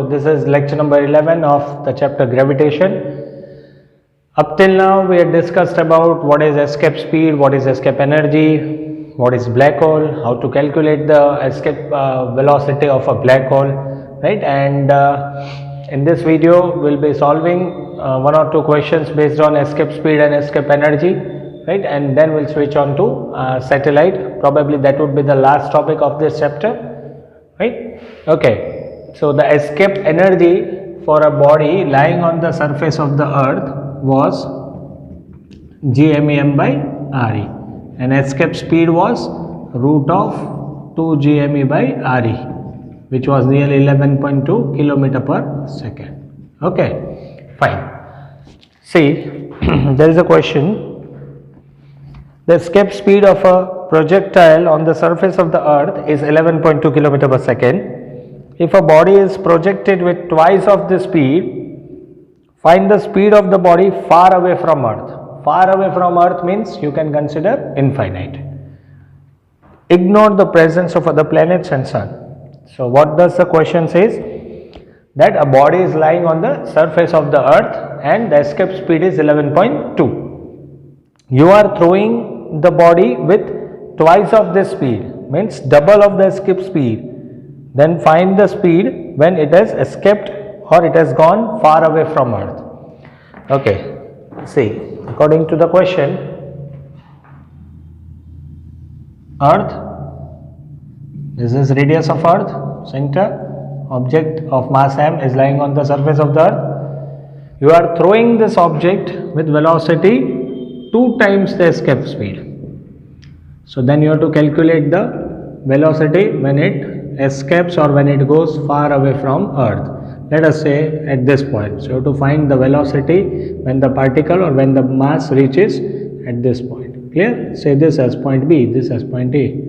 this is lecture number 11 of the chapter gravitation. Up till now we had discussed about what is escape speed, what is escape energy, what is black hole, how to calculate the escape velocity of a black hole, right? And in this video we'll be solving one or two questions based on escape speed and escape energy, right? And then we'll switch on to satellite. Probably that would be the last topic of this chapter, right? Okay, so the escape energy for a body lying on the surface of the earth was gMem by Re, and escape speed was root of 2 gMe by Re, which was nearly 11.2 kilometer per second. Okay, fine. See, there is a question. The escape speed of a projectile on the surface of the earth is 11.2 km per second. If a body is projected with twice of the speed, find the speed of the body far away from earth. Far away from earth means you can consider infinite. Ignore the presence of other planets and sun. So what does the question says? That a body is lying on the surface of the earth and the escape speed is 11.2. You are throwing the body with twice of this speed, means double of the escape speed. Then find the speed when it has escaped or it has gone far away from earth. Okay, see, according to the question, earth, this is radius of earth, center, object of mass m is lying on the surface of the earth. You are throwing this object with velocity 2 times the escape speed. So then you have to calculate the velocity when it escapes or when it goes far away from earth. Let us say at this point. So you have to find the velocity when the particle or when the mass reaches at this point. Clear? Say this as point B, this as point A.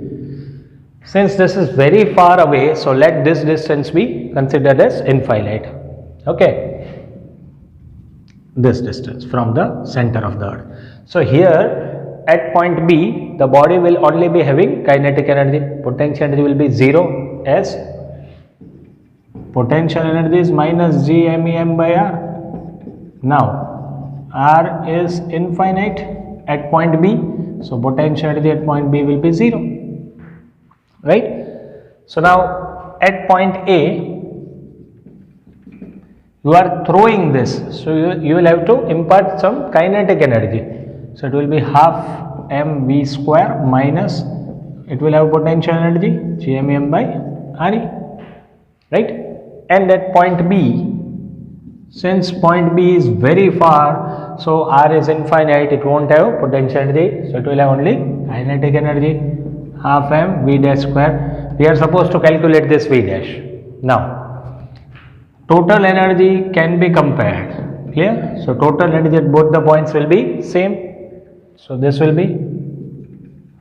Since this is very far away, so let this distance be considered as infinite. Okay, this distance from the center of the earth. So here at point B, the body will only be having kinetic energy. Potential energy will be 0, as potential energy is minus gMem by R. Now R is infinite at point B, so potential energy at point B will be 0, right? So now at point A, you are throwing this, so you will have to impart some kinetic energy. So it will be half mv square minus, it will have potential energy gMem by Re, right? And at point B, since point B is very far, so R is infinite, it won't have potential energy, so it will have only kinetic energy, half m v dash square. We are supposed to calculate this v dash. Now total energy can be compared, clear? So total energy at both the points will be same. So this will be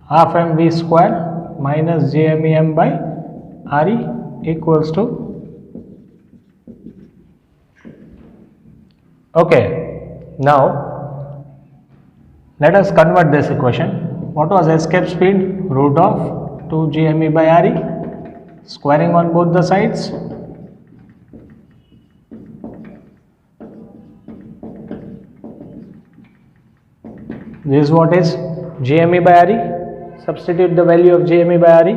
half mv square minus gMem by Re equals to, okay, now let us convert this equation. What was escape speed? Root of 2 gMe by Re, squaring on both the sides. This is what is gMe by Re. Substitute the value of gMe by Re.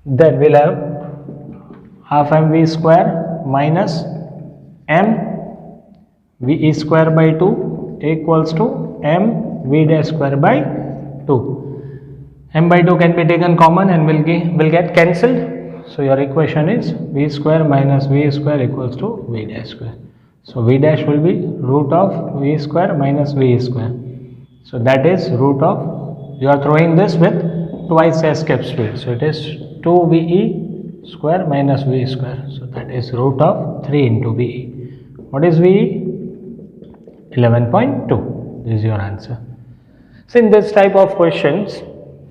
Then we'll have half mv square minus m ve square by 2 equals to m v dash square by 2. M by 2 can be taken common and will get cancelled. So your equation is v square minus v square equals to v dash square. So v dash will be root of v square minus v square. So that is root of, you are throwing this with twice escape speed. So it is 2 ve square minus v square. So that is root of 3 into ve. What is ve? 11.2. This is your answer. So in this type of questions,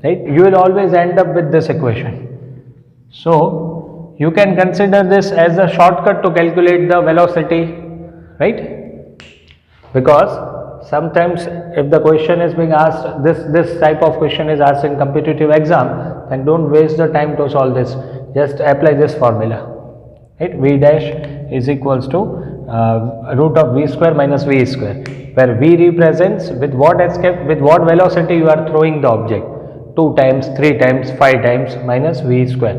right, you will always end up with this equation. So you can consider this as a shortcut to calculate the velocity, right? Because sometimes if the question is being asked, this type of question is asked in competitive exam, then don't waste the time to solve this. Just apply this formula. right? V dash is equals to root of v square minus v square, where v represents with what escape, with what velocity you are throwing the object, 2 times, 3 times, 5 times minus v square.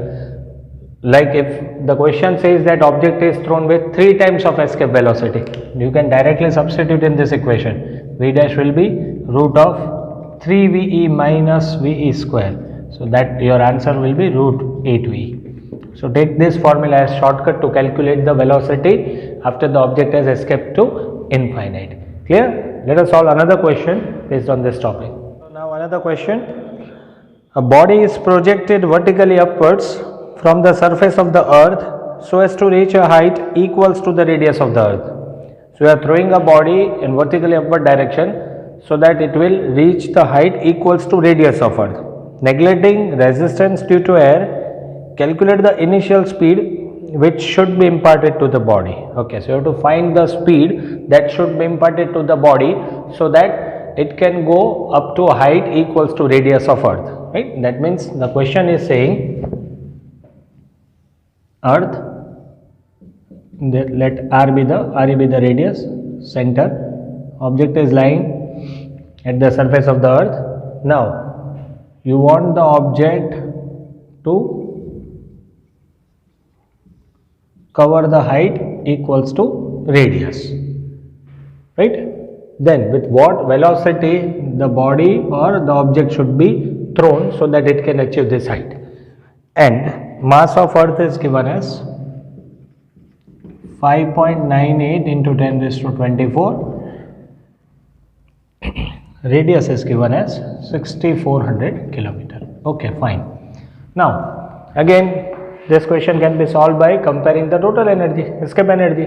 Like if the question says that object is thrown with 3 times of escape velocity, you can directly substitute in this equation. V dash will be root of 3ve minus ve square. So that your answer will be root 8ve. So take this formula as shortcut to calculate the velocity after the object has escaped to infinite. Clear? Let us solve another question based on this topic. So now another question. A body is projected vertically upwards from the surface of the earth so as to reach a height equals to the radius of the earth. So you are throwing a body in vertically upward direction so that it will reach the height equals to radius of earth. Neglecting resistance due to air, calculate the initial speed which should be imparted to the body. Okay, so you have to find the speed that should be imparted to the body so that it can go up to a height equals to radius of earth, right? That means the question is saying earth, let r be the radius, center, object is lying at the surface of the earth. Now you want the object to cover the height equals to radius, right? Then with what velocity the body or the object should be thrown so that it can achieve this height. And mass of earth is given as 5.98 into 10 raised to 24. Radius is given as 6400 kilometer. Okay, fine. Now again this question can be solved by comparing the total energy, escape energy.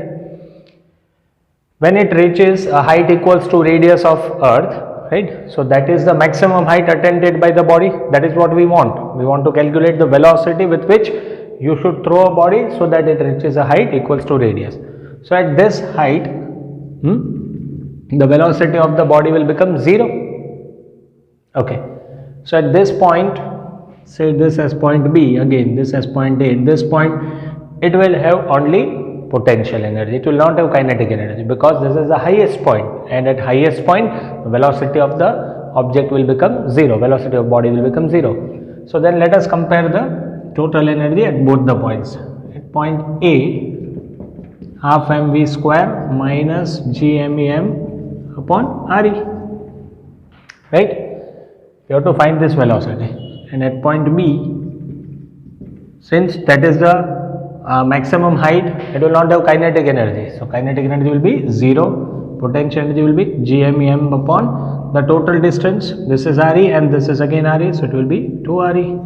When it reaches a height equals to radius of earth, right? So that is the maximum height attained by the body. That is what we want. We want to calculate the velocity with which you should throw a body so that it reaches a height equals to radius. So at this height, the velocity of the body will become 0. Okay. So at this point, say this as point B, again this as point A. At this point, it will have only potential energy. It will not have kinetic energy because this is the highest point, and at highest point, the velocity of the object will become 0. Velocity of body will become 0. So then let us compare the total energy at both the points. At point A, half mv square minus gmem upon re, right? You have to find this velocity. And at point B, since that is the maximum height, it will not have kinetic energy. So kinetic energy will be 0. Potential energy will be gmem upon the total distance. This is re and this is again re, so it will be 2re,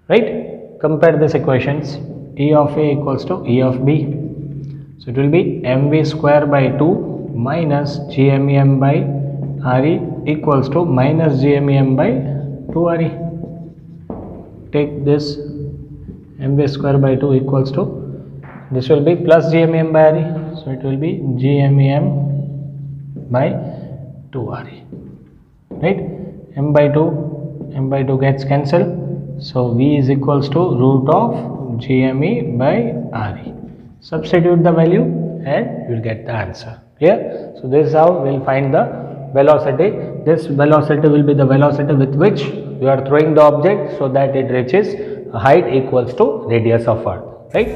right? Compare these equations. E of A equals to E of B. So it will be mv square by 2 minus gmem by re equals to minus gmem by 2re. Take this mv square by 2 equals to, this will be plus gmem by re, so it will be gmem by 2re, right? M by 2 gets cancelled, so v is equals to root of gme by re. Substitute the value and you will get the answer. Clear? So this is how we will find the velocity. This velocity will be the velocity with which you are throwing the object so that it reaches a height equals to radius of earth, right?